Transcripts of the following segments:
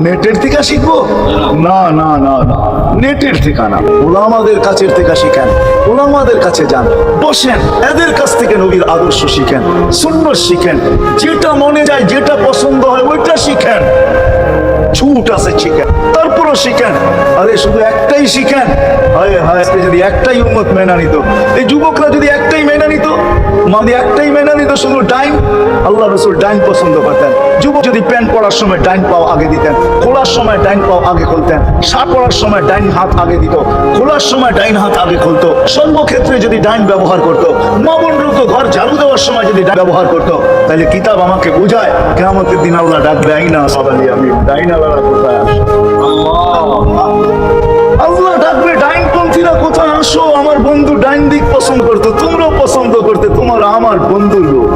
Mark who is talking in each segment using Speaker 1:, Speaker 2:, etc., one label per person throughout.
Speaker 1: নেটের থেকে শিখবো? না না না না, নেটের থেকে না, ওলামাদের কাছের থেকে শিখেন। ওলামাদের কাছে যান, বসেন, এদের কাছ থেকে নবীর আদর্শ শিখেন, সুন্নাত শিখেন, যেটা মনে যায়, যেটা পছন্দ হয় ওইটা শিখেন। ছুট আছে শিখেন, তারপরও শিখেন। আরে শুধু একটাই শিখেন, হায় হায়, যদি একটাই উম্মত মেনে নিত, এই যুবকরা যদি একটাই মেনে নিত, মানে একটাই মেনে নিত, শুধু ডাইন। আল্লাহ রসুল ডাইন পছন্দ করতেন। যুবক যদি প্যান্ট পরার সময় ডাইন পাও আগে দিতেন, খোলার সময় ডাইন পাও আগে খুলতেন, শার্ট পরার সময় ডাইন হাত আগে দিত, খোলার সময় ডাইন হাত আগে খুলতো। সর্বক্ষেত্রে যদি ডাইন ব্যবহার করতো, মা-বোনকে ঘর ঝাড়ু দেওয়ার সময় যদি ডাইন ব্যবহার করতো, তাহলে কিতাব আমাকে বোঝায় কিয়ামতের দিন আল্লাহ ডাক দেয় না সবাই, আমি ডাইন আল্লাহ কোথায় আসো? আল্লাহ ডাকবে ডাইনপন্থীরা কোথায় আসো? আমার বন্ধু ডাইন দিক পছন্দ করতো, তোমরাও পছন্দ করতে, তোমার আমার বন্ধুর লোক,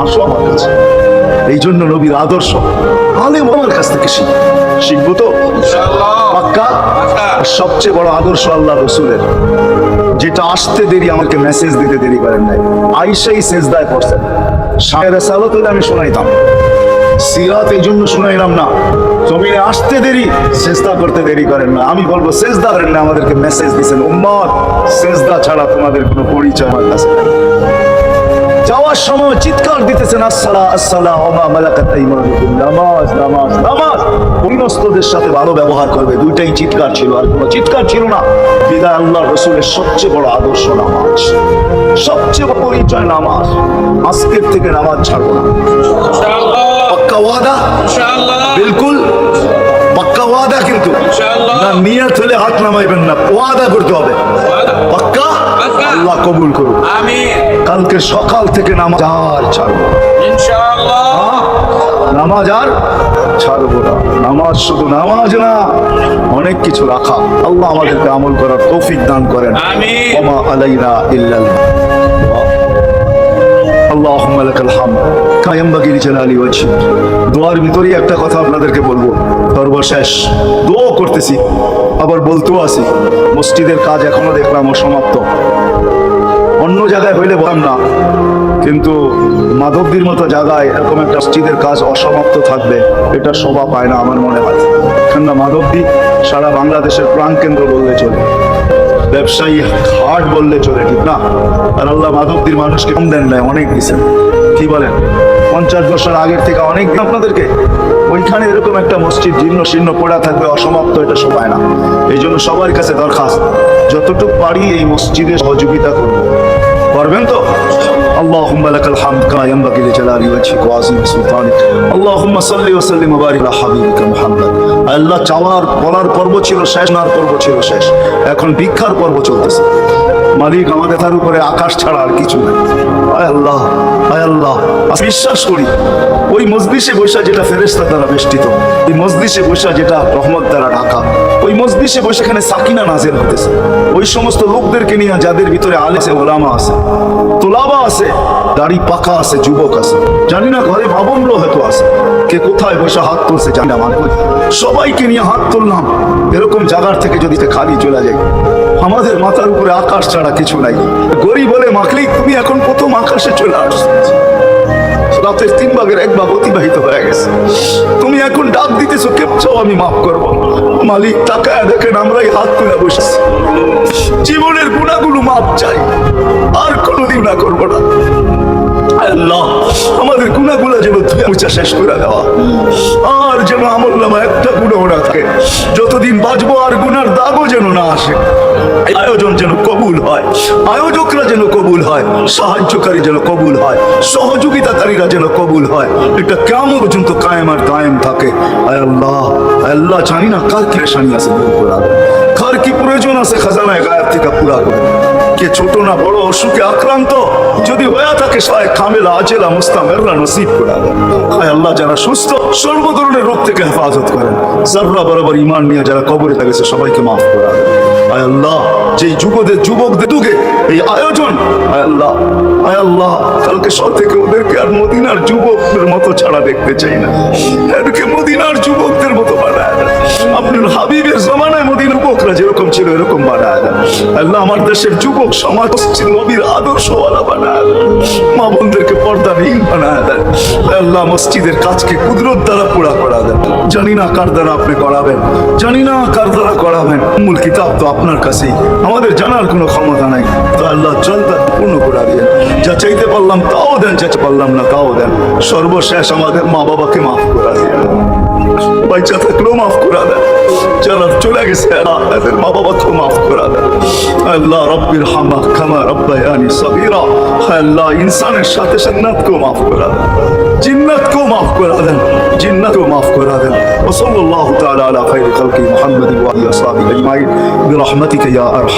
Speaker 1: আসো আমার কাছে। এই জন্য নবীর আদর্শ আলেম আমার কাছ থেকে শিখবো তো পাক্কা। সবচেয়ে বড় আদর্শ আল্লাহ রসুলের, যেটা আসতে দেরি, আমাকে মেসেজ দিতে দেরি করেন নাই, আইসাই সেজদায় পড়ছেন। শায়ের রিসালাত হলে আমি শোনাইতাম, সিরাত এই জন্য শুনাইলাম না, জমিনে আসতে দেরি, সেজদা করতে দেরি করেন না। আমি বলবো সেজদা করেন না, আমাদেরকে মেসেজ দিয়েছেন, উম্মত সেজদা ছাড়া তোমাদের কোনো পরিচয় আমার কাছে নেই। যাওয়ার সময় চিৎকার দিতেছেন, আসসালা আসসালা ওমা মালাকাত আইমানুকুম, নামাজ নামাজ নামাজ। অধীনস্থদের সাথে ভালো ব্যবহার করবে, দুইটাই চিৎকার ছিল, আর কোনো চিৎকার ছিল না। বিদায় আল্লাহ রসুলের সবচেয়ে বড় আদর্শ নামাজ, সবচেয়ে বড় পরিচয় নামাজ। আজকের থেকে নামাজ ছাড়বো না, পাক্কা ওয়াদা? বিলকুল পাক্কা ওয়াদা। কিন্তু না, নিয়ত হলে হাত নামাইবেন না, ওয়াদা করতে হবে পাক্কা। আল্লাহ কবুল করুন, আমিন। কালকে সকাল থেকে নামাজ আর ছাড়বো ইনশাআল্লাহ, নামাজ আর ছাড়বো না। নামাজ শুধু নামাজ না, অনেক কিছু রাখা। আল্লাহ আমাদেরকে আমল করার তৌফিক দান করেন, আমিন। ওয়া মা আলাইনা ইল্লাল আল্লাহুম্মা লাকাল হামদ কামা ইয়ানবাগি লিজালালি ওয়াজহিক। দোয়ার ভিতরেই একটা কথা আপনাদেরকে বলবো, সর্বশেষ দোয়া করতেছি, আবার বলতেও আছি, মসজিদের কাজ এখনো দেখলাম অসমাপ্ত। অন্য জায়গায় হইলে বললাম না, কিন্তু মাধবদীর মতো জায়গায় এরকম একটা মসজিদের কাজ অসমাপ্ত থাকবে, এটা শোভা পায় না আমার মনে হয়। কেননা মাধবদী সারা বাংলাদেশের প্রাণকেন্দ্র বললে চলে, ব্যবসায়ী হাট বললে চলে, ঠিক না? আর আল্লাহ মাধবদীর মানুষকে কম দেন নাই, অনেক দিচ্ছেন। কি বলেন? 50 বছর আগের থেকে অনেক আপনাদেরকে। ওইখানে এরকম একটা মসজিদ জীর্ণ শীর্ণ পড়া থাকবে, অসমাপ্ত, এটা শোভায় না। এই জন্য সবার কাছে দরখাস্ত, যতটুকু পারি এই মসজিদে সহযোগিতা করবো, পারবেন তো? আল্লাহুম্মা লাকাল হামদ কামা ইয়ানবাগি লিজালালি ওয়াজহিক ওয়া আযীমি সুলতানিক। আল্লাহুম্মা সাল্লি ওয়া সাল্লিম ওয়া বারিক আলা হাবিবিকা মুহাম্মদ। আল্লাহ, চাওয়ার বলার পর্ব ছিল শেষ, নার পর্ব ছিল শেষ, এখন ভিক্ষার পর্ব চলতেছে। মালিক, আমাদের তার উপরে আকাশ ছাড়া আর কিছু নেই। আয় আল্লাহ, আয় আল্লাহ, বিশ্বাস করি ওই মজলিসে বসা যেটা ফেরেশতা দ্বারা বেষ্টিত, ওই মজলিসে বসা যেটা রহমত দ্বারা ঢাকা, ওই মজলিসে বসে এখানে সাকিনা নাজিল হতেছে, ওই সমস্ত লোকদেরকে নিয়ে যাদের ভিতরে আলেম আছে, ওলামা আছে, তোলাবা আছে, দাড়ি পাকা আছে, যুবক আছে, জানি না ঘরে ভাবনরও হয়তো আছে, কে কোথায় বসে হাত তুলছে জানি না, মানে সবাইকে নিয়ে হাত তুললাম। এরকম জায়গার থেকে যদি খালি চলে যায়, আমাদের মাথার উপরে আকাশ ছাড়া কিছু নাই। গরিব বলে মাখলিক, তুমি এখন প্রথম আকাশে চলে আসছো, রাতের 3 ভাগের 1 ভাগ অতিবাহিত হয়ে গেছে, তুমি এখন ডাক দিতেছো, কে চাও আমি মাফ করবো? মালিক, তাকায় দেখেন আমরাই হাত তুলে বসেছি, জীবনের গুণাগুলো মাপ চাই, আর কোনোদিন না করবো না। আল্লাহ, আমাদের গুনাহগুলো যেন মুছা শেষ করে দেওয়া, আর যেন আমল নামা একটা গুনাহ না থাকে, যতদিন বাঁচবো আর গুনার দাগও যেন না আসে। আয়োজন যেন কবুল হয়, আয়োজকরা যেন কবুল হয়, সাহায্যকারী যেন কবুল হয়, সহযোগিতাকারীরা যেন কবুল হয়, এটা কিয়ামত পর্যন্ত কায়েম আর দায়েম থাকে। আয় আল্লাহ, আয় আল্লাহ, জানি না কার কি পেরেশানি আছে, দূর করে দেন, কার কি প্রয়োজন আছে খাজানায় গায়েব থেকে পুরা করে, কে ছোট না বড় অসুখে আক্রান্ত যদি হয়ে থাকে, সায় কামেলা আজেলা মুস্তামেররা নসিব করে দেন। আয় আল্লাহ, যারা সুস্থ সর্ব ধরনের রোগ থেকে হেফাজত করেন, যারা বরাবর ঈমান নিয়ে যারা কবরে গেছে সবাইকে মাফ করে দেন। আয় আল্লাহ, যেই যুবকদের যুগে এই আয়োজন, আয় আল্লাহ, আয় আল্লাহ, কালকে সব থেকে ওদেরকে আর মদিনার যুবকদের মতো ছাড়া দেখতে চাই না, এদেরকে মদিনার যুবকদের মতো বানায় দেন। আপনার হাবিবের জমানায় মদিনার যুবকরা যেরকম ছিল এরকম বানায় দেন। আল্লাহ আমার দেশের যুবক সমাজ নবীর আদর্শওয়ালা বানায় দেন, মা বোনদেরকে পর্দাহীন বানায় দেন। আল্লাহ মসজিদের কাজকে কুদরত দ্বারা পুরা করা দেন। জানি না কার দ্বারা আপনি করাবেন, জানি না কার দ্বারা করাবেন। মূল কিতাব তো আপনার কাছেই, আমাদের জানার কোনো ক্ষমতা নাই। তো আল্লাহ জলটা পূর্ণ করে দিয়ে যা চাইতে পারলাম তাও দেন, যেতে পারলাম না তাও দেন। সর্বশেষ আমাদের মা বাবাকে মাফ করে দিয়ে বাচ্চা থাকলেও মাফ করে দেন, যারা চলে গেছে তাদের মা বাবাকেও মাফ করে দেন। আল্লাহ রব্বির হামা খামা রব্বায়ানি সাগীরা। আল্লাহ ইনসানের সাথে জান্নাতকেও মাফ করে দেন, জিন্নাতকেও মাফ করে দেন, জিন্নাতকেও মাফ করে দেন। ওয়া সাল্লাল্লাহু তাআলা আলা খায়রি খালকি মুহাম্মাদিন ওয়া আলিহি ওয়া সাহবিহি আজমাইন বিরহমাতিকা ইয়া আরহাম।